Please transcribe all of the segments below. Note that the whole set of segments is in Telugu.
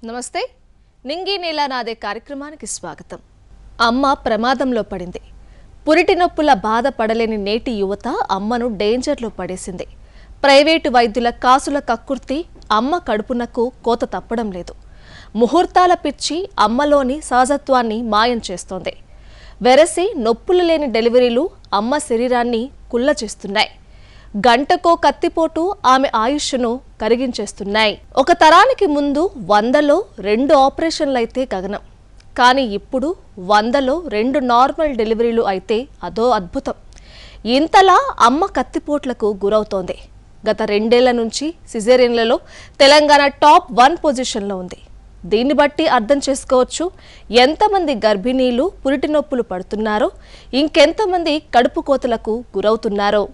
నమస్తే. నింగి నేల నాదే కార్యక్రమానికి స్వాగతం. అమ్మ ప్రమాదంలో పడింది. పురిటి నొప్పుల బాధ పడలేని నేటి యువత అమ్మను డేంజర్లో పడేసింది. ప్రైవేటు వైద్యుల కాసుల కక్కుర్తి అమ్మ కడుపునకు కోత తప్పడం లేదు. ముహూర్తాల పిచ్చి అమ్మలోని సహజత్వాన్ని మాయం చేస్తోంది. వెరసి నొప్పులు లేని డెలివరీలు అమ్మ శరీరాన్ని కుల్లచేస్తున్నాయి. గంటకో కత్తిపోటు ఆమె ఆయుష్ను కరిగించేస్తున్నాయి. ఒక తరానికి ముందు 100లో 2 ఆపరేషన్లైతే గగనం. కానీ ఇప్పుడు 100లో 2 నార్మల్ డెలివరీలు అయితే అదో అద్భుతం. ఇంతలా అమ్మ కత్తిపోట్లకు గురవుతోంది. గత 2 ఏళ్ల నుంచి సిజేరియన్లలో తెలంగాణ టాప్ 1 పొజిషన్లో ఉంది. దీన్ని బట్టి అర్థం చేసుకోవచ్చు ఎంతమంది గర్భిణీలు పురిటి నొప్పులు పడుతున్నారో, ఇంకెంతమంది కడుపు కోతలకు గురవుతున్నారో.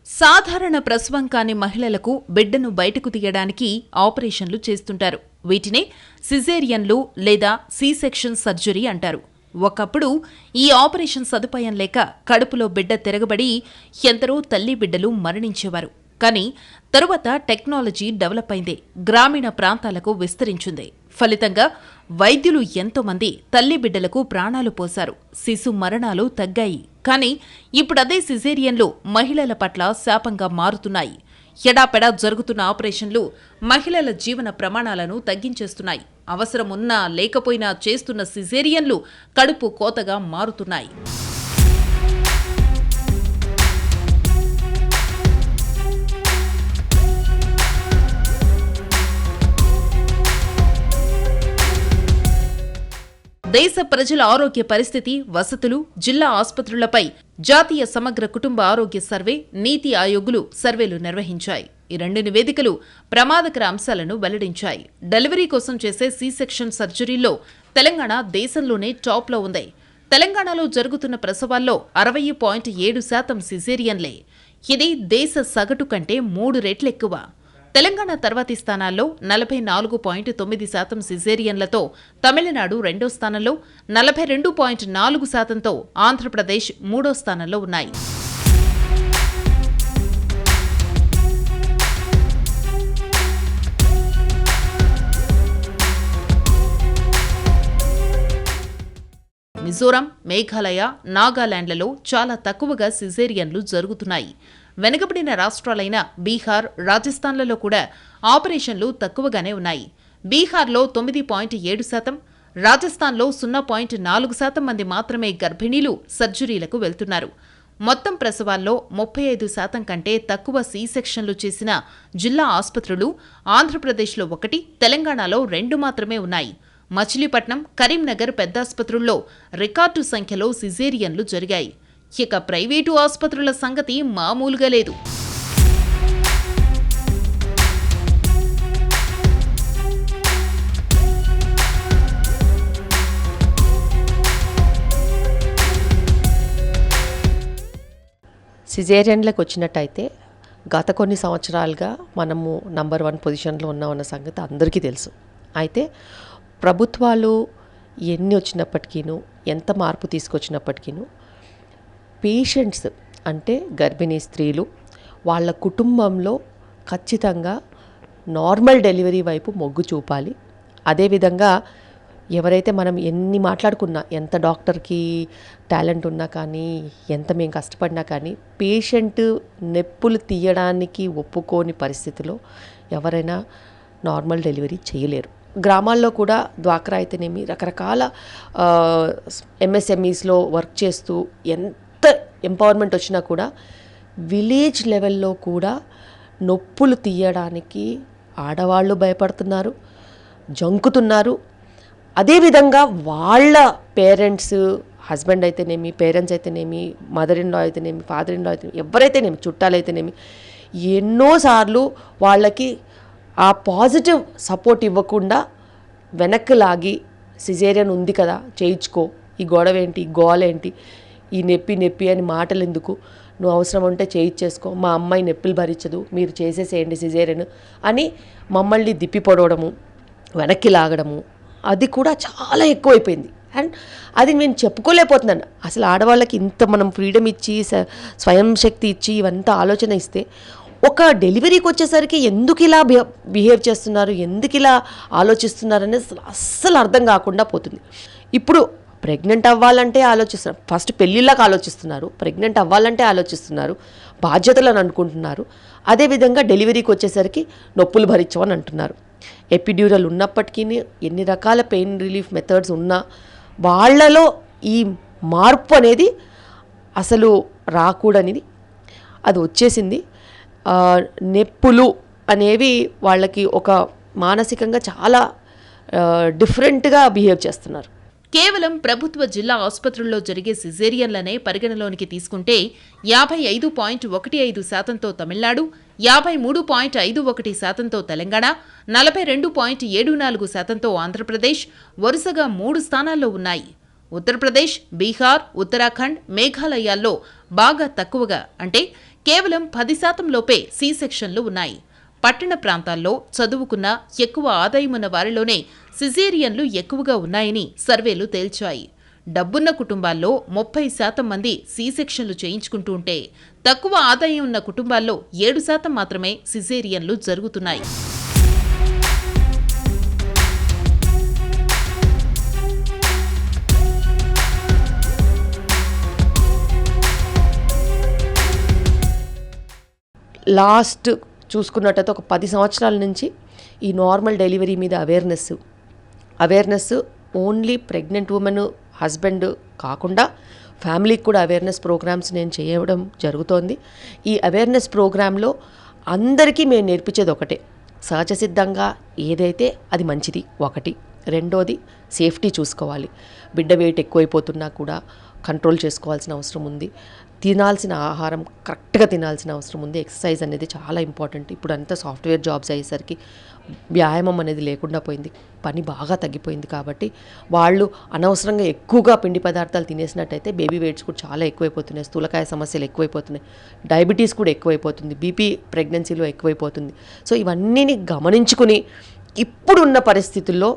సాధారణ ప్రసవం కాని మహిళలకు బిడ్డను బయటకు తీయడానికి ఆపరేషన్లు చేస్తుంటారు. వీటినే సిజేరియన్లు లేదా సి సెక్షన్ సర్జరీ అంటారు. ఒకప్పుడు ఈ ఆపరేషన్ సదుపాయం లేక కడుపులో బిడ్డ తిరగబడి ఎందరో తల్లి బిడ్డలు మరణించేవారు. కానీ తరువాత టెక్నాలజీ డెవలప్ అయింది, గ్రామీణ ప్రాంతాలకు విస్తరించింది. ఫలితంగా వైద్యులు ఎంతోమంది తల్లి బిడ్డలకు ప్రాణాలు పోశారు. శిశు మరణాలు తగ్గాయి. కానీ ఇప్పుడదే సిజేరియన్లు మహిళల పట్ల శాపంగా మారుతున్నాయి. ఎడాపెడా జరుగుతున్న ఆపరేషన్లు మహిళల జీవన ప్రమాణాలను తగ్గించేస్తున్నాయి. అవసరమున్నా లేకపోయినా చేస్తున్న సిజేరియన్లు కడుపు కోతగా మారుతున్నాయి. దేశ ప్రజల ఆరోగ్య పరిస్థితి, వసతులు, జిల్లా ఆసుపత్రులపై జాతీయ సమగ్ర కుటుంబ ఆరోగ్య సర్వే, నీతి ఆయోగులు సర్వేలు నిర్వహించాయి. ఈ 2 నివేదికలు ప్రమాదకర అంశాలను వెల్లడించాయి. డెలివరీ కోసం చేసే సి సెక్షన్ సర్జరీల్లో తెలంగాణ దేశంలోనే టాప్లో ఉంది. తెలంగాణలో జరుగుతున్న ప్రసవాల్లో 60.7% సిజేరియన్లే. ఇది దేశ సగటు కంటే 3 రెట్లు ఎక్కువ. తెలంగాణ తర్వాతి స్థానాల్లో 44.9% సిజేరియన్లతో తమిళనాడు 2వ స్థానంలో, 42.4%తో ఆంధ్రప్రదేశ్ 3వ స్థానంలో ఉన్నాయి. మిజోరాం, మేఘాలయ, నాగాలాండ్లలో చాలా తక్కువగా సిజేరియన్లు జరుగుతున్నాయి. వెనుకబడిన రాష్ట్రాలైన బీహార్, రాజస్థాన్లలో కూడా ఆపరేషన్లు తక్కువగానే ఉన్నాయి. బీహార్లో 9.7%, రాజస్థాన్లో 0.4% మంది మాత్రమే గర్భిణీలు సర్జరీలకు వెళ్తున్నారు. మొత్తం ప్రసవాల్లో 35% కంటే తక్కువ సి సెక్షన్లు చేసిన జిల్లా ఆసుపత్రులు ఆంధ్రప్రదేశ్లో 1, తెలంగాణలో 2 మాత్రమే ఉన్నాయి. మచిలీపట్నం, కరీంనగర్ పెద్దాసుపత్రుల్లో రికార్డు సంఖ్యలో సిజేరియన్లు జరిగాయి. ఇక ప్రైవేటు ఆసుపత్రుల సంగతి మామూలుగా లేదు. సిజేరియన్లకు వచ్చినట్టయితే గత కొన్ని సంవత్సరాలుగా మనము నంబర్ 1 పొజిషన్లో ఉన్నామన్న సంగతి అందరికీ తెలుసు. అయితే ప్రభుత్వాలు ఎన్ని వచ్చినప్పటికీను, ఎంత మార్పు తీసుకొచ్చినప్పటికీను, పేషెంట్స్ అంటే గర్భిణీ స్త్రీలు వాళ్ళ కుటుంబంలో ఖచ్చితంగా నార్మల్ డెలివరీ వైపు మొగ్గు చూపాలి. అదేవిధంగా ఎవరైతే మనం ఎన్ని మాట్లాడుకున్నా, ఎంత డాక్టర్కి టాలెంట్ ఉన్నా కానీ, ఎంత మేము కష్టపడినా కానీ, పేషెంట్ నొప్పులు తీయడానికి ఒప్పుకోని పరిస్థితిలో ఎవరైనా నార్మల్ డెలివరీ చేయలేరు. గ్రామాల్లో కూడా డ్వాక్రా అయితేనేమి, రకరకాల ఎంఎస్ఎంఈస్లో వర్క్ చేస్తూ ఎంత ఎంపవర్మెంట్ వచ్చినా కూడా విలేజ్ లెవెల్లో కూడా నొప్పులు తీయడానికి ఆడవాళ్ళు భయపడుతున్నారు, జంకుతున్నారు. అదేవిధంగా వాళ్ళ పేరెంట్స్, హస్బెండ్ అయితేనేమి, పేరెంట్స్ అయితేనేమి, మదర్ ఇన్ లా అయితేనేమి, ఫాదర్ ఇన్ లా అయితేనేమి, ఎవరైతేనేమి, చుట్టాలు అయితేనేమి, ఎన్నోసార్లు వాళ్ళకి ఆ పాజిటివ్ సపోర్ట్ ఇవ్వకుండా వెనక్కి లాగి సిజేరియన్ ఉంది కదా చేయించుకో, ఈ గొడవ ఏంటి, ఈ గోల ఏంటి, ఈ నొప్పి అని మాటలు ఎందుకు, నువ్వు అవసరం ఉంటే చేయించేసుకో, మా అమ్మాయి నొప్పులు భరించదు, మీరు చేసేసేయండి సిజేరియన్ అని మమ్మల్ని దిప్పి పొడవడము, వెనక్కి లాగడము, అది కూడా చాలా ఎక్కువైపోయింది. అండ్ అది నేను చెప్పుకోలేకపోతున్నాను. అసలు ఆడవాళ్ళకి ఇంత మనం ఫ్రీడమ్ ఇచ్చి స్వయం శక్తి ఇచ్చి ఇవంతా ఆలోచన ఇస్తే ఒక డెలివరీకి వచ్చేసరికి ఎందుకు ఇలా బిహేవ్ చేస్తున్నారు, ఎందుకు ఇలా ఆలోచిస్తున్నారు అనేది అస్సలు అర్థం కాకుండా పోతుంది. ఇప్పుడు ప్రెగ్నెంట్ అవ్వాలంటే ఆలోచిస్తున్నారు, ఫస్ట్ పెళ్ళిళ్ళకి ఆలోచిస్తున్నారు, ప్రెగ్నెంట్ అవ్వాలంటే ఆలోచిస్తున్నారు, బాధ్యతలను అనుకుంటున్నారు. అదేవిధంగా డెలివరీకి వచ్చేసరికి నొప్పులు భరించమని అంటున్నారు. ఎపిడ్యూరల్ ఉన్నప్పటికీ ఎన్ని రకాల పెయిన్ రిలీఫ్ మెథడ్స్ ఉన్నా వాళ్ళలో ఈ మార్పు అనేది అసలు రాకూడనిది అది వచ్చేసింది. నొప్పులు అనేవి వాళ్ళకి ఒక మానసికంగా చాలా డిఫరెంట్గా బిహేవ్ చేస్తున్నారు. కేవలం ప్రభుత్వ జిల్లా ఆసుపత్రుల్లో జరిగే సిజేరియన్లనే పరిగణలోనికి తీసుకుంటే 55.15% తమిళనాడు, 53.51% తెలంగాణ, 42.74% ఆంధ్రప్రదేశ్ వరుసగా 3 స్థానాల్లో ఉన్నాయి. ఉత్తరప్రదేశ్, బీహార్, ఉత్తరాఖండ్, మేఘాలయాల్లో బాగా తక్కువగా అంటే కేవలం 10% లోపే సి సెక్షన్లు ఉన్నాయి. పట్టణ ప్రాంతాల్లో చదువుకున్న ఎక్కువ ఆదాయమున్న వారిలోనే సిజేరియన్లు ఎక్కువగా ఉన్నాయని సర్వేలు తేల్చాయి. డబ్బున్న కుటుంబాల్లో 30% మంది సి సెక్షన్లు చేయించుకుంటూ ఉంటే తక్కువ ఆదాయం ఉన్న కుటుంబాల్లో 7% మాత్రమే సిజేరియన్లు జరుగుతున్నాయి. లాస్ట్ చూసుకున్నట్టయితే ఒక 10 సంవత్సరాల నుంచి ఈ నార్మల్ డెలివరీ మీద awareness only pregnant women husband కాకుండా ఫ్యామిలీకి కూడా అవేర్నెస్ ప్రోగ్రామ్స్ నేను చేయడం జరుగుతోంది. ఈ అవేర్నెస్ ప్రోగ్రాంలో అందరికీ మేము నేర్పించేది ఒకటే, సహజసిద్ధంగా ఏదైతే అది మంచిది ఒకటి. రెండోది సేఫ్టీ చూసుకోవాలి. బిడ్డ వెయిట్ ఎక్కువైపోతున్నా కూడా కంట్రోల్ చేసుకోవాల్సిన అవసరం ఉంది. తినాల్సిన ఆహారం కరెక్ట్గా తినాల్సిన అవసరం ఉంది. ఎక్సర్సైజ్ అనేది చాలా ఇంపార్టెంట్. ఇప్పుడు అంతా సాఫ్ట్వేర్ జాబ్స్ అయ్యేసరికి వ్యాయామం అనేది లేకుండా పోయింది, పని బాగా తగ్గిపోయింది. కాబట్టి వాళ్ళు అనవసరంగా ఎక్కువగా పిండి పదార్థాలు తినేసినట్టయితే బేబీ వెయిట్స్ కూడా చాలా ఎక్కువైపోతున్నాయి, స్థూలకాయ సమస్యలు ఎక్కువైపోతున్నాయి, డయాబెటీస్ కూడా ఎక్కువైపోతుంది, బీపీ ప్రెగ్నెన్సీలో ఎక్కువైపోతుంది. సో ఇవన్నీ గమనించుకుని ఇప్పుడున్న పరిస్థితుల్లో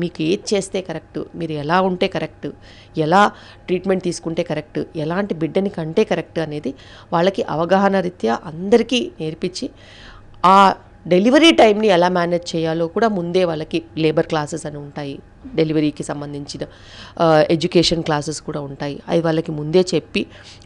మీకు ఏది చేస్తే కరెక్ట్, మీరు ఎలా ఉంటే కరెక్ట్, ఎలా ట్రీట్మెంట్ తీసుకుంటే కరెక్ట్, ఎలాంటి బిడ్డని కంటే కరెక్ట్ అనేది వాళ్ళకి అవగాహన రీత్యా అందరికీ నేర్పించి ఆ డెలివరీ టైంని ఎలా మేనేజ్ చేయాలో కూడా ముందే వాళ్ళకి లేబర్ క్లాసెస్ అని ఉంటాయి, డెలివరీకి సంబంధించిన ఎడ్యుకేషన్ క్లాసెస్ కూడా ఉంటాయి. అవి వాళ్ళకి ముందే చెప్పి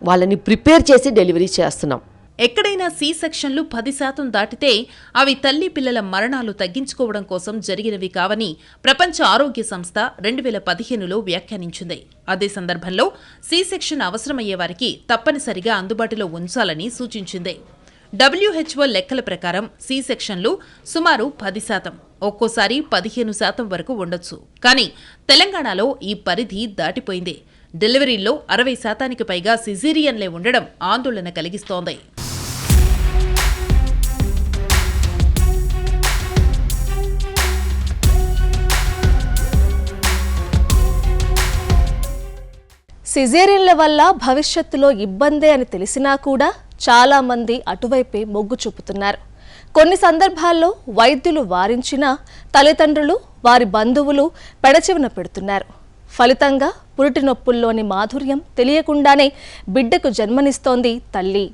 వాళ్ళని ప్రిపేర్ చేసి డెలివరీ చేస్తున్నాం. ఎక్కడైనా సి సెక్షన్లు 10% దాటితే అవి తల్లి పిల్లల మరణాలు తగ్గించుకోవడం కోసం జరిగినవి కావని ప్రపంచ ఆరోగ్య సంస్థ 2015లో వ్యాఖ్యానించింది. అదే సందర్భంలో సి సెక్షన్ అవసరమయ్యే వారికి తప్పనిసరిగా అందుబాటులో ఉంచాలని సూచించింది. WHO లెక్కల ప్రకారం సి సెక్షన్లు సుమారు 10%, ఒక్కోసారి 15% వరకు ఉండొచ్చు. కానీ తెలంగాణలో ఈ పరిధి దాటిపోయింది. డెలివరీల్లో 60%కి పైగా సిజేరియన్లే ఉండడం ఆందోళన కలిగిస్తోంది. సిజేరియన్ల వల్ల భవిష్యత్తులో ఇబ్బందే అని తెలిసినా కూడా చాలా మంది అటువైపే మొగ్గు చూపుతున్నారు. కొన్ని సందర్భాల్లో వైద్యులు వారించినా తల్లిదండ్రులు, వారి బంధువులు పెడచెవిన పెడుతున్నారు. ఫలితంగా పురిటి నొప్పుల్లోని మాధుర్యం తెలియకుండానే బిడ్డకు జన్మనిస్తోంది తల్లి.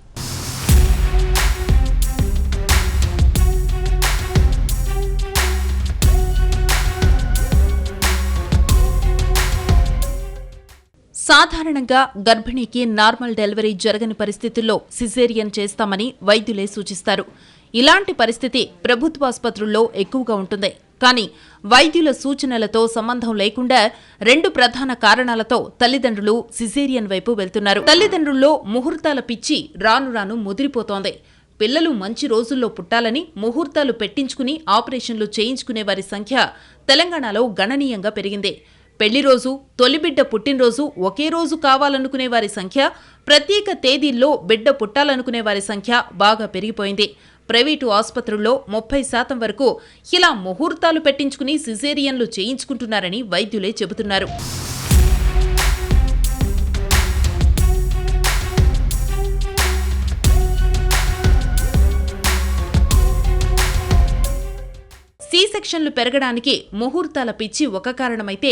సాధారణంగా గర్భిణీకి నార్మల్ డెలివరీ జరగని పరిస్థితుల్లో సిజేరియన్ చేస్తామని వైద్యులే సూచిస్తారు. ఇలాంటి పరిస్థితి ప్రభుత్వాసుపత్రుల్లో ఎక్కువగా ఉంటుంది. కానీ వైద్యుల సూచనలతో సంబంధం లేకుండా 2 ప్రధాన కారణాలతో తల్లిదండ్రులు సిజేరియన్ వైపు వెళ్తున్నారు. తల్లిదండ్రుల్లో ముహూర్తాల పిచ్చి రాను రాను ముదిరిపోతోంది. పిల్లలు మంచి రోజుల్లో పుట్టాలని ముహూర్తాలు పెట్టించుకుని ఆపరేషన్లు చేయించుకునే వారి సంఖ్య తెలంగాణలో గణనీయంగా పెరిగింది. పెళ్లి రోజు, తొలిబిడ్డ పుట్టినరోజు ఒకే రోజు కావాలనుకునే వారి సంఖ్య, ప్రత్యేక తేదీల్లో బిడ్డ పుట్టాలనుకునే వారి సంఖ్య బాగా పెరిగిపోయింది. ప్రైవేటు ఆసుపత్రుల్లో 30% వరకు ఇలా ముహూర్తాలు పెట్టించుకుని సిజేరియన్లు చేయించుకుంటున్నారని వైద్యులే చెబుతున్నారు. సి సెక్షన్లు పెరగడానికి ముహూర్తాల పిచ్చి ఒక కారణమైతే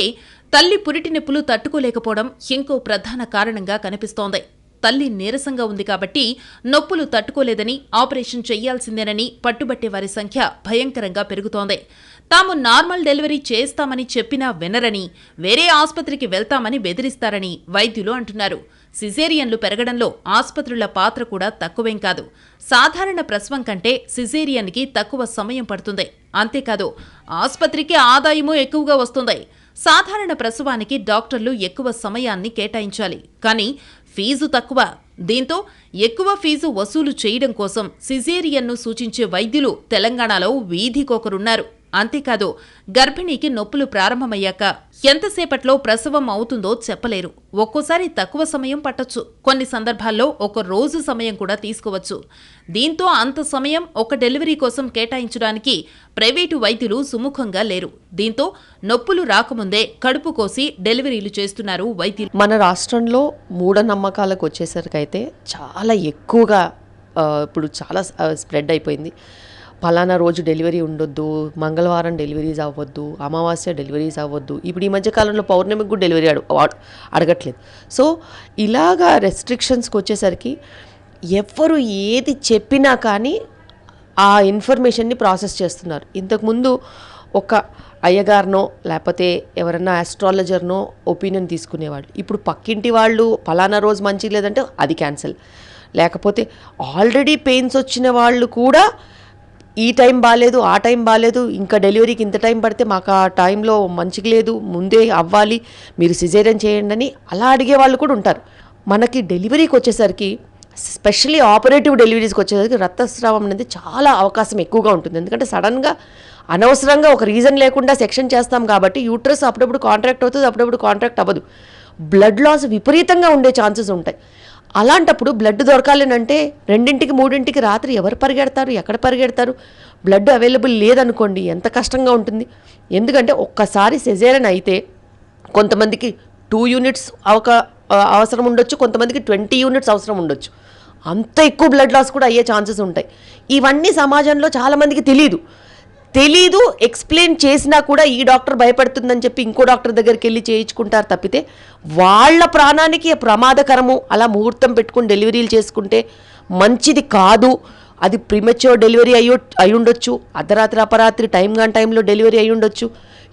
తల్లి పురిటి నొప్పులు తట్టుకోలేకపోవడం ఇంకో ప్రధాన కారణంగా కనిపిస్తోంది. తల్లి నీరసంగా ఉంది కాబట్టి నొప్పులు తట్టుకోలేదని ఆపరేషన్ చెయ్యాల్సిందేనని పట్టుబట్టే వారి సంఖ్య భయంకరంగా పెరుగుతోంది. తాము నార్మల్ డెలివరీ చేస్తామని చెప్పినా వినరని, వేరే ఆసుపత్రికి వెళ్తామని బెదిరిస్తారని వైద్యులు అంటున్నారు. సిజేరియన్లు పెరగడంలో ఆసుపత్రుల పాత్ర కూడా తక్కువేం కాదు. సాధారణ ప్రసవం కంటే సిజేరియన్కి తక్కువ సమయం పడుతుంది. అంతేకాదు ఆసుపత్రికి ఆదాయమూ ఎక్కువగా వస్తుంది. సాధారణ ప్రసవానికి డాక్టర్లు ఎక్కువ సమయాన్ని కేటాయించాలి, కానీ ఫీజు తక్కువ. దీంతో ఎక్కువ ఫీజు వసూలు చేయడం కోసం సిజేరియన్ను సూచించే వైద్యులు తెలంగాణలో వీధికొకరున్నారు. అంతేకాదు గర్భిణీకి నొప్పులు ప్రారంభమయ్యాక ఎంతసేపట్లో ప్రసవం అవుతుందో చెప్పలేరు. ఒక్కోసారి తక్కువ సమయం పట్టొచ్చు, కొన్ని సందర్భాల్లో ఒక రోజు సమయం కూడా తీసుకోవచ్చు. దీంతో అంత సమయం ఒక డెలివరీ కోసం కేటాయించడానికి ప్రైవేటు వైద్యులు సుముఖంగా లేరు. దీంతో నొప్పులు రాకముందే కడుపు కోసి డెలివరీలు చేస్తున్నారు వైద్యులు. మన రాష్ట్రంలో మూఢనమ్మకాలకు వచ్చేసరికైతే చాలా ఎక్కువగా ఇప్పుడు చాలా స్ప్రెడ్ అయిపోయింది. పలానా రోజు డెలివరీ ఉండొద్దు, మంగళవారం డెలివరీస్ అవ్వద్దు, అమావాస్య డెలివరీస్ అవ్వద్దు. ఇప్పుడు ఈ మధ్యకాలంలో పౌర్ణమికి కూడా డెలివరీ అడగట్లేదు. సో ఇలాగా రెస్ట్రిక్షన్స్కి వచ్చేసరికి ఎవరు ఏది చెప్పినా కానీ ఆ ఇన్ఫర్మేషన్ని ప్రాసెస్ చేస్తున్నారు. ఇంతకుముందు ఒక అయ్యగారినో లేకపోతే ఎవరన్నా ఆస్ట్రాలజర్నో ఒపీనియన్ తీసుకునేవాళ్ళు. ఇప్పుడు పక్కింటి వాళ్ళు పలానా రోజు మంచిగా లేదంటే అది క్యాన్సిల్. లేకపోతే ఆల్రెడీ పెయిన్స్ వచ్చిన వాళ్ళు కూడా ఈ టైం బాగాలేదు, ఆ టైం బాగాలేదు, ఇంకా డెలివరీకి ఇంత టైం పడితే మాకు ఆ టైంలో మంచిగా లేదు, ముందే అవ్వాలి, మీరు సిజేరియన్ చేయండి అని అలా అడిగే వాళ్ళు కూడా ఉంటారు. మనకి డెలివరీకి వచ్చేసరికి, స్పెషల్లీ ఆపరేటివ్ డెలివరీస్కి వచ్చేసరికి రక్తస్రావం అనేది చాలా అవకాశం ఎక్కువగా ఉంటుంది. ఎందుకంటే సడన్గా అనవసరంగా ఒక రీజన్ లేకుండా సెక్షన్ చేస్తాం కాబట్టి యూట్రస్ అప్పుడప్పుడు కాంట్రాక్ట్ అవుతుంది, అప్పుడప్పుడు కాంట్రాక్ట్ అవ్వదు. బ్లడ్ లాస్ విపరీతంగా ఉండే ఛాన్సెస్ ఉంటాయి. అలాంటప్పుడు బ్లడ్ దొరకాలనంటే 2ంటికి 3ంటికి రాత్రి ఎవరు పరిగెడతారు, ఎక్కడ పరిగెడతారు? బ్లడ్ అవైలబుల్ లేదనుకోండి ఎంత కష్టంగా ఉంటుంది. ఎందుకంటే ఒక్కసారి సిజేరియన్ అయితే కొంతమందికి 2 యూనిట్స్ అవసరం ఉండొచ్చు, కొంతమందికి 20 యూనిట్స్ అవసరం ఉండొచ్చు. అంత ఎక్కువ బ్లడ్ లాస్ కూడా అయ్యే ఛాన్సెస్ ఉంటాయి. ఇవన్నీ సమాజంలో చాలామందికి తెలీదు. ఎక్స్ప్లెయిన్ చేసినా కూడా ఈ డాక్టర్ భయపడుతుందని చెప్పి ఇంకో డాక్టర్ దగ్గరికి వెళ్ళి చేయించుకుంటారు తప్పితే వాళ్ళ ప్రాణానికి ప్రమాదకరము. అలా ముహూర్తం పెట్టుకుని డెలివరీలు చేసుకుంటే మంచిది కాదు. అది ప్రీమెచ్యూర్ డెలివరీ అయి ఉండొచ్చు, అర్ధరాత్రి అపరాత్రి టైంలో డెలివరీ అయి ఉండొచ్చు,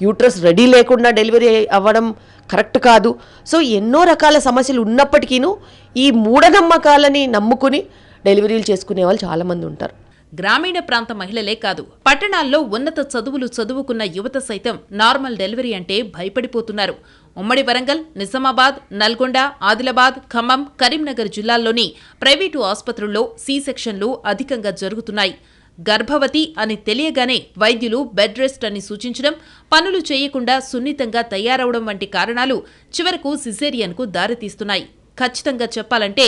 యూట్రస్ రెడీ లేకుండా డెలివరీ అవ్వడం కరెక్ట్ కాదు. సో ఎన్నో రకాల సమస్యలు ఉన్నప్పటికీను ఈ మూఢనమ్మకాలని నమ్ముకుని డెలివరీలు చేసుకునే వాళ్ళు చాలామంది ఉంటారు. గ్రామీణ ప్రాంత మహిళలే కాదు, పట్టణాల్లో ఉన్నత చదువులు చదువుకున్న యువత సైతం నార్మల్ డెలివరీ అంటే భయపడిపోతున్నారు. ఉమ్మడి వరంగల్, నిజామాబాద్, నల్గొండ, ఆదిలాబాద్, ఖమ్మం, కరీంనగర్ జిల్లాల్లోని ప్రైవేటు ఆసుపత్రుల్లో సి సెక్షన్లు అధికంగా జరుగుతున్నాయి. గర్భవతి అని తెలియగానే వైద్యులు బెడ్ రెస్ట్ అని సూచించడం, పనులు చేయకుండా సున్నితంగా తయారవడం వంటి కారణాలు చివరకు సిజేరియన్కు దారితీస్తున్నాయి. ఖచ్చితంగా చెప్పాలంటే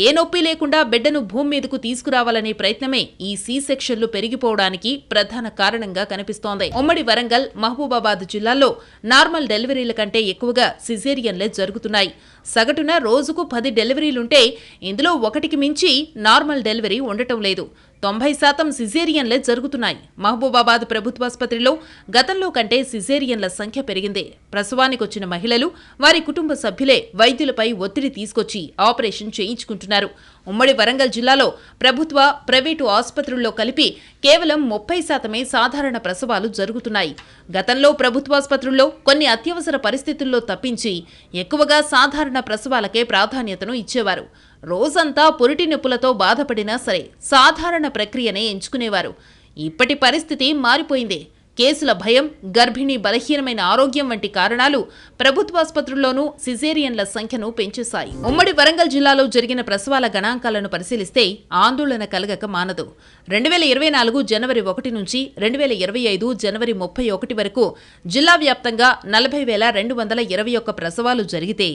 ఏ నొప్పి లేకుండా బిడ్డను భూమి మీదకు తీసుకురావాలనే ప్రయత్నమే ఈ సి సెక్షన్లు పెరిగిపోవడానికి ప్రధాన కారణంగా కనిపిస్తోంది. ఉమ్మడి వరంగల్, మహబూబాబాద్ జిల్లాల్లో నార్మల్ డెలివరీల కంటే ఎక్కువగా సిజేరియన్లే జరుగుతున్నాయి. సగటున రోజుకు 10 డెలివరీలుంటే ఇందులో 1కి మించి నార్మల్ డెలివరీ ఉండటం లేదు. 90% సిజేరియన్లే జరుగుతున్నాయి. మహబూబాబాద్ ప్రభుత్వాసుపత్రిలో గతంలో కంటే సిజేరియన్ల సంఖ్య పెరిగింది. ప్రసవానికొచ్చిన మహిళలు, వారి కుటుంబ సభ్యులే వైద్యులపై ఒత్తిడి తీసుకొచ్చి ఆపరేషన్ చేయించుకుంటున్నారు. ఉమ్మడి వరంగల్ జిల్లాలో ప్రభుత్వ, ప్రైవేటు ఆసుపత్రుల్లో కలిపి కేవలం 30% సాధారణ ప్రసవాలు జరుగుతున్నాయి. గతంలో ప్రభుత్వాసుపత్రుల్లో కొన్ని అత్యవసర పరిస్థితుల్లో తప్పించి ఎక్కువగా సాధారణ ప్రసవాలకే ప్రాధాన్యతను ఇచ్చేవారు. రోజంతా పురిటి నొప్పులతో బాధపడినా సరే సాధారణ ప్రక్రియనే ఎంచుకునేవారు. ఇప్పటి పరిస్థితి మారిపోయింది. కేసుల భయం, గర్భిణీ బలహీనమైన ఆరోగ్యం వంటి కారణాలు ప్రభుత్వాసుపత్రుల్లోనూ సిజేరియన్ల సంఖ్యను పెంచేశాయి. ఉమ్మడి వరంగల్ జిల్లాలో జరిగిన ప్రసవాల గణాంకాలను పరిశీలిస్తే ఆందోళన కలగక మానదు. 2024 జనవరి 1 నుంచి 2025 జనవరి 31 వరకు జిల్లా వ్యాప్తంగా 40,221 ప్రసవాలు జరిగితే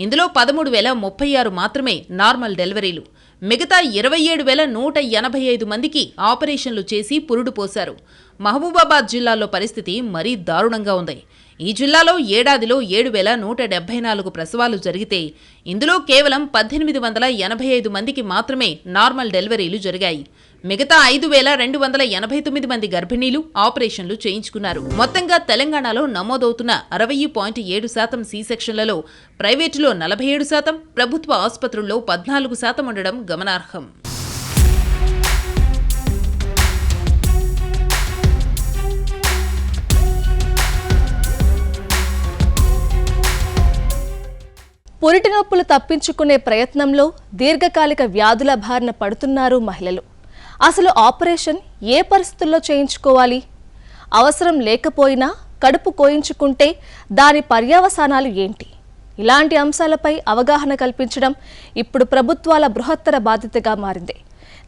ఇందులో 13,036 మాత్రమే నార్మల్ డెలివరీలు. మిగతా 27,185 మందికి ఆపరేషన్లు చేసి పురుడు పోశారు. మహబూబాబాద్ జిల్లాలో పరిస్థితి మరీ దారుణంగా ఉంది. ఈ జిల్లాలో ఏడాదిలో 7,174 ప్రసవాలు జరిగితే ఇందులో కేవలం 1,885 మందికి మాత్రమే నార్మల్ డెలివరీలు జరిగాయి. మిగతా 5,289 మంది గర్భిణీలు ఆపరేషన్లు చేయించుకున్నారు. మొత్తంగా తెలంగాణలో నమోదవుతున్న 60.7% సి సెక్షన్లలో ప్రైవేటులో 47%, ప్రభుత్వ ఆసుపత్రుల్లో 14% ఉండడం గమనార్హం. పురిటి నొప్పులు తప్పించుకునే ప్రయత్నంలో దీర్ఘకాలిక వ్యాధుల బారిన పడుతున్నారు మహిళలు. అసలు ఆపరేషన్ ఏ పరిస్థితుల్లో చేయించుకోవాలి? అవసరం లేకపోయినా కడుపు కోయించుకుంటే దాని పర్యవసానాలు ఏంటి? ఇలాంటి అంశాలపై అవగాహన కల్పించడం ఇప్పుడు ప్రభుత్వాల బృహత్తర బాధ్యతగా మారింది.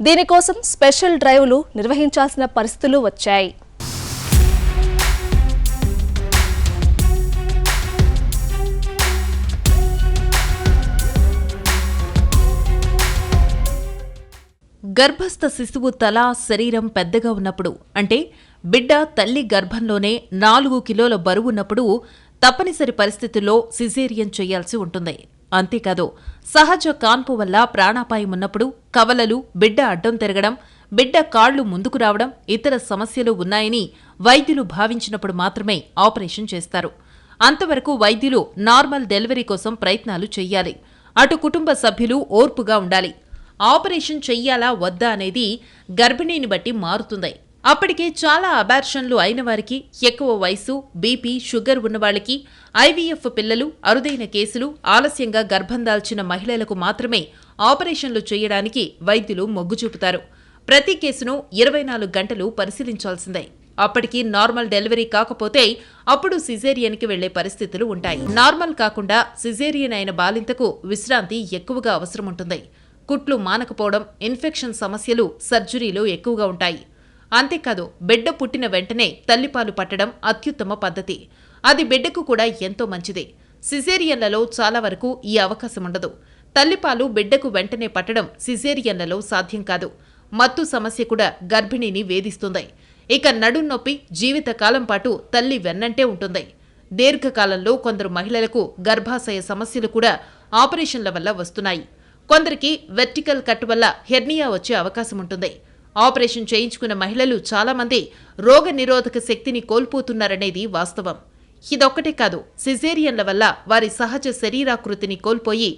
దీనికోసం స్పెషల్ డ్రైవ్లు నిర్వహించాల్సిన పరిస్థితులు వచ్చాయి. గర్భస్థ శిశువు తల, శరీరం పెద్దగా ఉన్నప్పుడు, అంటే బిడ్డ తల్లి గర్భంలోనే 4 కిలోల బరువున్నప్పుడు తప్పనిసరి పరిస్థితుల్లో సిజేరియన్ చేయాల్సి ఉంటుంది. అంతేకాదు, సహజ కాన్పు వల్ల ప్రాణాపాయం ఉన్నప్పుడు, కవలలు, బిడ్డ అడ్డం తిరగడం, బిడ్డ కాళ్లు ముందుకు రావడం, ఇతర సమస్యలు ఉన్నాయని వైద్యులు భావించినప్పుడు మాత్రమే ఆపరేషన్ చేస్తారు. అంతవరకు వైద్యులు నార్మల్ డెలివరీ కోసం ప్రయత్నాలు చెయ్యాలి. అటు కుటుంబ సభ్యులు ఓర్పుగా ఉండాలి. ఆపరేషన్ చెయ్యాలా వద్దా అనేది గర్భిణీని బట్టి మారుతుంది. అప్పటికే చాలా అబార్షన్లు అయిన వారికి, ఎక్కువ వయసు, బీపీ, షుగర్ ఉన్నవాళ్లకి, ఐవీఎఫ్ పిల్లలు, అరుదైన కేసులు, ఆలస్యంగా గర్భం దాల్చిన మహిళలకు మాత్రమే ఆపరేషన్లు చేయడానికి వైద్యులు మొగ్గు చూపుతారు. ప్రతి కేసును 24 గంటలు పరిశీలించాల్సిందే. అప్పటికి నార్మల్ డెలివరీ కాకపోతే అప్పుడు సిజేరియన్కి వెళ్లే పరిస్థితులు ఉంటాయి. నార్మల్ కాకుండా సిజేరియన్ అయిన బాలింతకు విశ్రాంతి ఎక్కువగా అవసరం ఉంటుంది. కుట్లు మానకపోవడం, ఇన్ఫెక్షన్ సమస్యలు సర్జరీలో ఎక్కువగా ఉంటాయి. అంతేకాదు, బిడ్డ పుట్టిన వెంటనే తల్లిపాలు పట్టడం అత్యుత్తమ పద్ధతి. అది బిడ్డకు కూడా ఎంతో మంచిది. సిజేరియన్లలో చాలా వరకు ఈ అవకాశం ఉండదు. తల్లిపాలు బిడ్డకు వెంటనే పట్టడం సిజేరియన్లలో సాధ్యం కాదు. మత్తు సమస్య కూడా గర్భిణిని వేధిస్తుంది. ఇక నడున్నొప్పి జీవితకాలం పాటు తల్లి వెన్నంటే ఉంటుంది. దీర్ఘకాలంలో కొందరు మహిళలకు గర్భాశయ సమస్యలు కూడా ఆపరేషన్ల వల్ల వస్తున్నాయి. కొందరికి వెర్టికల్ కట్ వల్ల హెర్నియా వచ్చే అవకాశం ఉంటుంది. ఆపరేషన్ చేయించుకున్న మహిళలు చాలామంది రోగ నిరోధక శక్తిని కోల్పోతున్నారనేది వాస్తవం. ఇదొక్కటే కాదు, సిజేరియన్ల వల్ల వారి సహజ శరీరాకృతిని కోల్పోయి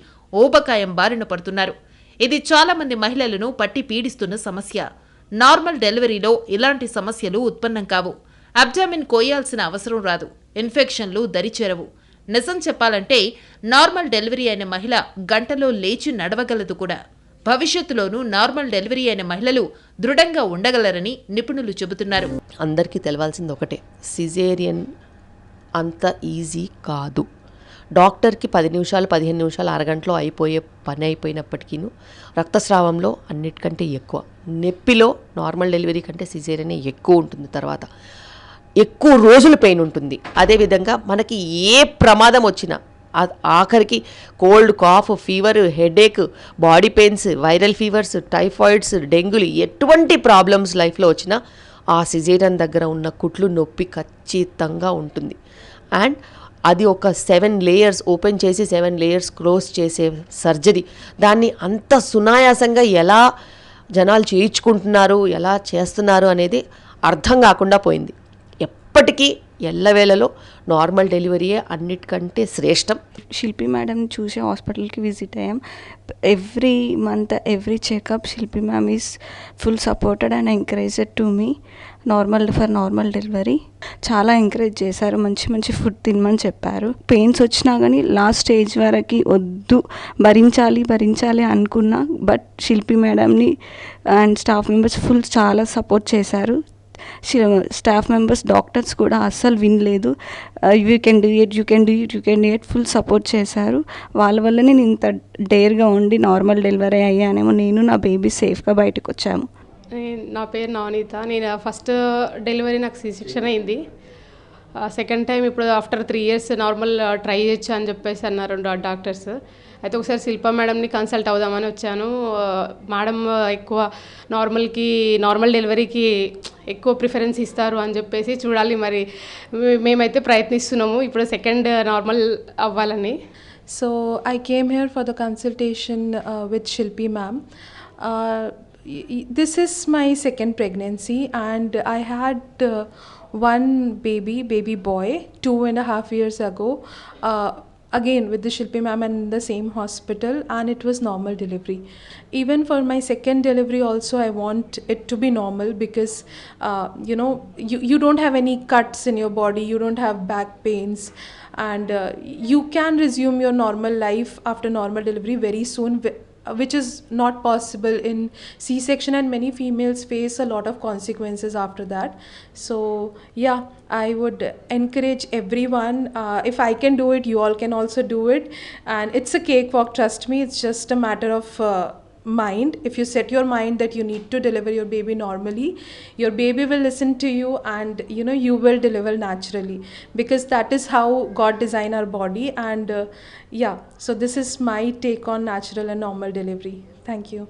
ఊబకాయం బారిన పడుతున్నారు. ఇది చాలామంది మహిళలను పట్టి పీడిస్తున్న సమస్య. నార్మల్ డెలివరీలో ఇలాంటి సమస్యలు ఉత్పన్నం కావు. అబ్డామిన్ కోయాల్సిన అవసరం రాదు. ఇన్ఫెక్షన్లు దరిచేరవు. నిజం చెప్పాలంటే నార్మల్ డెలివరీ అయిన మహిళ గంటలో లేచి నడవగలదు కూడా. భవిష్యత్తులోనూ నార్మల్ డెలివరీ అయిన మహిళలు దృఢంగా ఉండగలరని నిపుణులు చెబుతున్నారు. అందరికీ తెలవాల్సింది ఒకటే, సిజేరియన్ అంత ఈజీ కాదు. డాక్టర్కి 10 నిమిషాలు, 15 నిమిషాలు, అరగంటలో అయిపోయే పని అయిపోయినప్పటికీ రక్తస్రావంలో అన్నిటికంటే ఎక్కువ, నొప్పిలో నార్మల్ డెలివరీ కంటే సిజేరియనే ఎక్కువ ఉంటుంది. తర్వాత ఎక్కువ రోజులు పెయిన్ ఉంటుంది. అదేవిధంగా మనకి ఏ ప్రమాదం వచ్చినా, ఆఖరికి cold, cough, fever, headache, body pains, viral fevers, typhoids, డెంగ్యూలు, ఎటువంటి ప్రాబ్లమ్స్ లైఫ్లో వచ్చినా ఆ సిజేరియన్ దగ్గర ఉన్న కుట్లు నొప్పి ఖచ్చితంగా ఉంటుంది. అండ్ అది ఒక 7 లేయర్స్ ఓపెన్ చేసి 7 లేయర్స్ క్లోజ్ చేసే సర్జరీ. దాన్ని అంత సునాయాసంగా ఎలా జనాలు చేయించుకుంటున్నారు, ఎలా చేస్తున్నారు అనేది అర్థం కాకుండా పోయింది. ఎప్పటికీ ఎల్లవేళలో నార్మల్ డెలివరీయే అన్నిటికంటే శ్రేష్టం. శిల్పి మేడం చూసే హాస్పిటల్కి విజిట్ అయ్యాం. ఎవ్రీ మంత్ ఎవ్రీ చెకప్ శిల్పి ma'am is full supported and encouraged to me for normal delivery. చాలా ఎంకరేజ్ చేశారు. మంచి మంచి ఫుడ్ తినమని చెప్పారు. పెయిన్స్ వచ్చినా కానీ లాస్ట్ స్టేజ్ వరకు వద్దు, భరించాలి అనుకున్నా. బట్ శిల్పి మేడంని అండ్ స్టాఫ్ మెంబర్స్ చాలా సపోర్ట్ చేశారు. స్టాఫ్ మెంబర్స్, డాక్టర్స్ కూడా అస్సలు వినలేదు. You can do it full support చేశారు. వాళ్ళ వల్ల నేను ఇంత డేర్గా ఉండి నార్మల్ డెలివరీ అయ్యానేమో, నేను నా బేబీ సేఫ్గా బయటకు వచ్చాము. నా పేరు నవనీత. నేను ఫస్ట్ డెలివరీ నాకు సి సెక్షన్ అయింది. సెకండ్ టైం ఇప్పుడు ఆఫ్టర్ 3 years నార్మల్ ట్రై చేయొచ్చు అని చెప్పేసి అన్నారు డాక్టర్స్. అయితే ఒకసారి శిల్పా మేడంని కన్సల్ట్ అవుదామని వచ్చాను. మేడం ఎక్కువ నార్మల్ డెలివరీకి ఎక్కువ ప్రిఫరెన్స్ ఇస్తారు అని చెప్పేసి చూడాలి. మరి మేమైతే ప్రయత్నిస్తున్నాము ఇప్పుడు సెకండ్ నార్మల్ అవ్వాలని. So I came here for the consultation with Shilpi ma'am. this is my second pregnancy, and I had one baby boy 2.5 years ago, again with the Shilpi ma'am and in the same hospital, and it was normal delivery. Even for my second delivery also, I want it to be normal, because you don't have any cuts in your body, you don't have back pains, and you can resume your normal life after normal delivery very soon, which is not possible in C-section, and many females face a lot of consequences after that. So yeah, I would encourage everyone, if I can do it, you all can also do it, and it's a cakewalk, trust me. It's just a matter of mind. If you set your mind that you need to deliver your baby normally, your baby will listen to you, and you will deliver naturally, because that is how God designed our body. And yeah, so this is my take on natural and normal delivery. Thank you.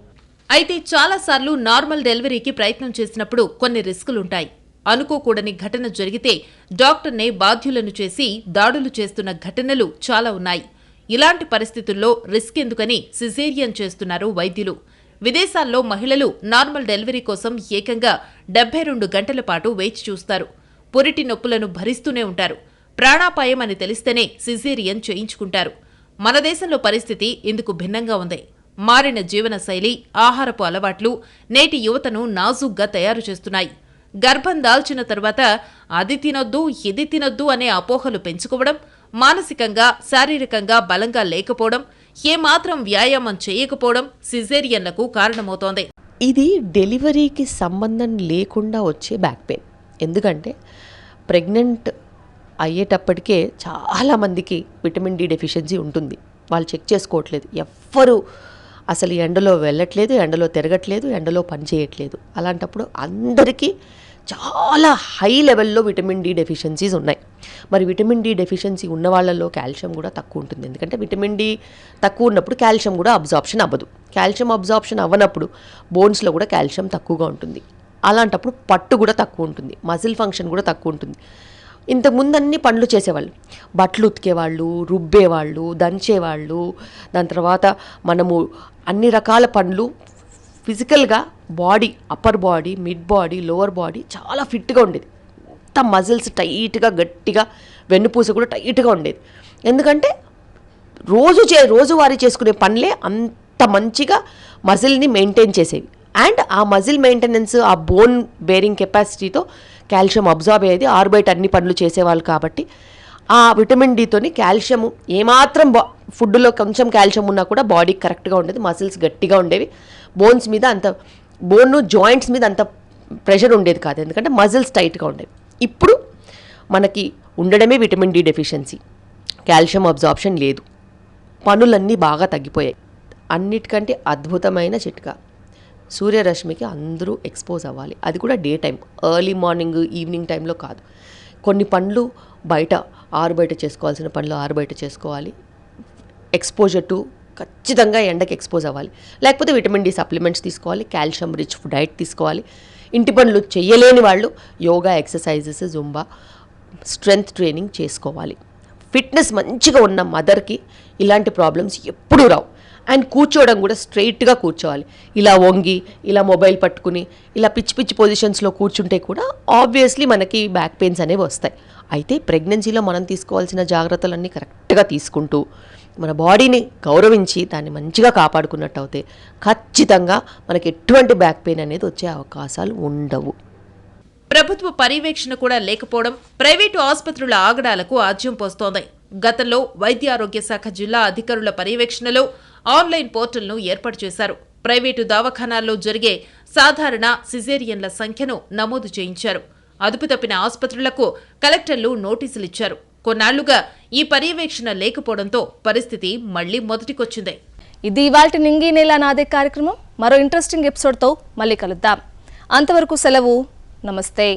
అయితే చాలాసార్లు నార్మల్ డెలివరీకి ప్రయత్నం చేసినప్పుడు కొన్ని రిస్కులుంటాయి. అనుకోకూడని ఘటన జరిగితే డాక్టర్నే బాధ్యులను చేసి దాడులు చేస్తున్న ఘటనలు చాలా ఉన్నాయి. ఇలాంటి పరిస్థితుల్లో రిస్క్ ఎందుకని సిజేరియన్ చేస్తున్నారు వైద్యులు. విదేశాల్లో మహిళలు నార్మల్ డెలివరీ కోసం ఏకంగా 72 గంటల పాటు వేచి చూస్తారు. పురిటి నొప్పులను భరిస్తూనే ఉంటారు. ప్రాణాపాయం అని తెలిస్తేనే సిజేరియన్ చేయించుకుంటారు. మన దేశంలో పరిస్థితి ఇందుకు భిన్నంగా ఉంది. మారిన జీవనశైలి, ఆహారపు అలవాట్లు నేటి యువతను నాజూగ్గా తయారు చేస్తున్నాయి. గర్భం దాల్చిన తర్వాత అది తినొద్దు, ఇది తినొద్దు అనే అపోహలు పెంచుకోవడం, మానసికంగా, శారీరకంగా బలంగా లేకపోవడం, ఏమాత్రం వ్యాయామం చేయకపోవడం సిజేరియన్లకు కారణమవుతోంది. ఇది డెలివరీకి సంబంధం లేకుండా వచ్చే బ్యాక్ పెయిన్. ఎందుకంటే ప్రెగ్నెంట్ అయ్యేటప్పటికే చాలామందికి విటమిన్ డి డెఫిషియన్సీ ఉంటుంది. వాళ్ళు చెక్ చేసుకోవట్లేదు. ఎవ్వరు అసలు ఎండలో వెళ్ళట్లేదు, ఎండలో తిరగట్లేదు, ఎండలో పని చేయట్లేదు. అలాంటప్పుడు అందరికీ చాలా హై లెవెల్లో విటమిన్ డి డెఫిషియన్సీస్ ఉన్నాయి. మరి విటమిన్ డి డెఫిషియన్సీ ఉన్న వాళ్ళల్లో కాల్షియం కూడా తక్కువ ఉంటుంది. ఎందుకంటే విటమిన్ డి తక్కువ ఉన్నప్పుడు కాల్షియం కూడా అబ్జార్ప్షన్ అవ్వదు. కాల్షియం అబ్జార్ప్షన్ అవ్వనప్పుడు బోన్స్లో కూడా కాల్షియం తక్కువగా ఉంటుంది. అలాంటప్పుడు పట్టు కూడా తక్కువ ఉంటుంది, మజిల్ ఫంక్షన్ కూడా తక్కువ ఉంటుంది. ఇంతకుముందు అన్ని పనులు చేసేవాళ్ళు, బట్టలు ఉతికేవాళ్ళు, రుబ్బేవాళ్ళు, దంచేవాళ్ళు. దాని తర్వాత మనము అన్ని రకాల పనులు ఫిజికల్గా body, upper body, mid body, lower body చాలా ఫిట్గా ఉండేది. అంత మజిల్స్ టైట్గా, గట్టిగా, వెన్నుపూస కూడా టైట్గా ఉండేది. ఎందుకంటే రోజువారీ చేసుకునే పనులే అంత మంచిగా మజిల్ని మెయింటైన్ చేసేవి. అండ్ ఆ మజిల్ మెయింటెనెన్స్, ఆ బోన్ బేరింగ్ కెపాసిటీతో కాల్షియం అబ్జార్బ్ అయ్యేది. ఆరుబయట అన్ని పనులు చేసేవాళ్ళు కాబట్టి ఆ విటమిన్ డితోని కాల్షియం ఏమాత్రం ఫుడ్లో కొంచెం కాల్షియం ఉన్నా కూడా బాడీకి కరెక్ట్గా ఉండేది. మజిల్స్ గట్టిగా ఉండేవి. బోన్స్ మీద అంత జాయింట్స్ మీద అంత ప్రెషర్ ఉండేది కాదు, ఎందుకంటే మజిల్స్ టైట్గా ఉండేవి. ఇప్పుడు మనకి ఉండడమే vitamin D deficiency, calcium absorption లేదు, పనులన్నీ బాగా తగ్గిపోయాయి. అన్నిటికంటే అద్భుతమైన చిట్కా, సూర్యరశ్మికి అందరూ ఎక్స్పోజ్ అవ్వాలి. అది కూడా day time, early morning, evening టైంలో కాదు. కొన్ని పనులు బయట ఆరుబయట చేసుకోవాల్సిన పనులు ఆరుబయట చేసుకోవాలి. ఎక్స్పోజర్ టు ఖచ్చితంగా ఎండకి ఎక్స్పోజ్ అవ్వాలి. లేకపోతే విటమిన్ డి సప్లిమెంట్స్ తీసుకోవాలి, కాల్షియం రిచ్ డైట్ తీసుకోవాలి. ఇంటి పనులు చేయలేని వాళ్ళు yoga, exercises, Zumba, strength training చేసుకోవాలి. ఫిట్నెస్ మంచిగా ఉన్న మదర్కి ఇలాంటి ప్రాబ్లమ్స్ ఎప్పుడూ రావు. అండ్ కూర్చోవడం కూడా స్ట్రైట్గా కూర్చోవాలి. ఇలా వంగి, ఇలా మొబైల్ పట్టుకుని, ఇలా పిచ్చి పిచ్చి పొజిషన్స్లో కూర్చుంటే కూడా ఆబ్వియస్లీ మనకి బ్యాక్ పెయిన్స్ అనేవి వస్తాయి. అయితే ప్రెగ్నెన్సీలో మనం తీసుకోవాల్సిన జాగ్రత్తలన్నీ కరెక్ట్గా తీసుకుంటూ మన బాడీని గౌరవించి దాన్ని మంచిగా కాపాడుకున్నట్టు అయితే ఖచ్చితంగా మనకి ఎటువంటి బ్యాక్ పెయిన్ అనేది వచ్చే అవకాశాలు ఉండవు. ప్రభుత్వ పర్యవేక్షణ కూడా లేకపోవడం ప్రైవేటు ఆసుపత్రుల ఆగడాలకు ఆజ్యం పోస్తోంది. గతంలో వైద్య ఆరోగ్య శాఖ జిల్లా అధికారుల పర్యవేక్షణలో ఆన్లైన్ పోర్టల్ను ఏర్పాటు చేశారు. ప్రైవేటు దవాఖానాల్లో జరిగే సాధారణ సిజేరియన్ల సంఖ్యను నమోదు చేయించారు. అదుపు తప్పిన ఆసుపత్రులకు కలెక్టర్లు నోటీసులిచ్చారు. కొన్నాళ్లుగా ఈ పర్యవేక్షణ లేకపోవడంతో పరిస్థితి మళ్లీ మొదటికొచ్చింది. ఇది ఇవాల్టి నింగి నేల నాదే కార్యక్రమం. మరో ఇంట్రెస్టింగ్ ఎపిసోడ్తో మళ్ళీ కలుద్దాం. అంతవరకు సెలవు. నమస్తే.